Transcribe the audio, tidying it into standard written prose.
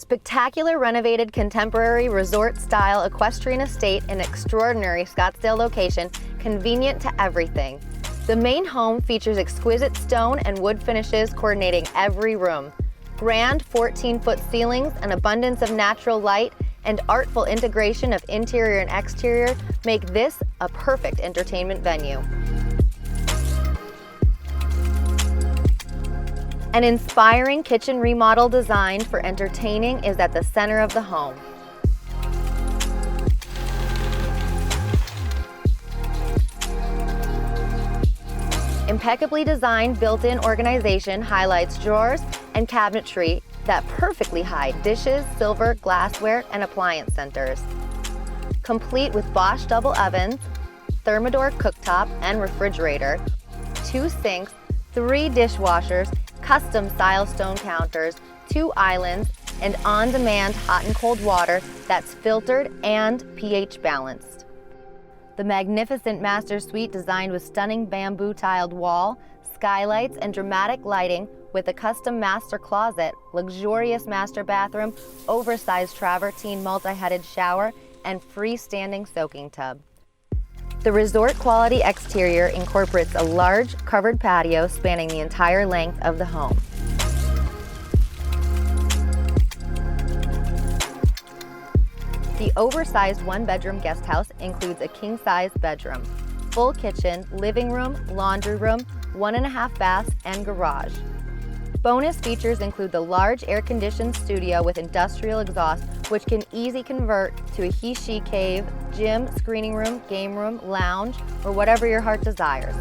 Spectacular renovated contemporary resort-style equestrian estate in extraordinary Scottsdale location, convenient to everything. The main home features exquisite stone and wood finishes coordinating every room. Grand 14-foot ceilings, an abundance of natural light, and artful integration of interior and exterior make this a perfect entertainment venue. An inspiring kitchen remodel designed for entertaining is at the center of the home. Impeccably designed built-in organization highlights drawers and cabinetry that perfectly hide dishes, silver, glassware, and appliance centers. Complete with Bosch double ovens, Thermador cooktop and refrigerator, 2 sinks, 3 dishwashers, custom-style stone counters, 2 islands, and on-demand hot and cold water that's filtered and pH balanced. The magnificent master suite designed with stunning bamboo tiled wall, skylights, and dramatic lighting with a custom master closet, luxurious master bathroom, oversized travertine multi-headed shower, and freestanding soaking tub. The resort-quality exterior incorporates a large covered patio spanning the entire length of the home. The oversized 1-bedroom guest house includes a king-size bedroom, full kitchen, living room, laundry room, 1.5 baths, and garage. Bonus features include the large air-conditioned studio with industrial exhaust, which can easily convert to a he-she cave, gym, screening room, game room, lounge, or whatever your heart desires.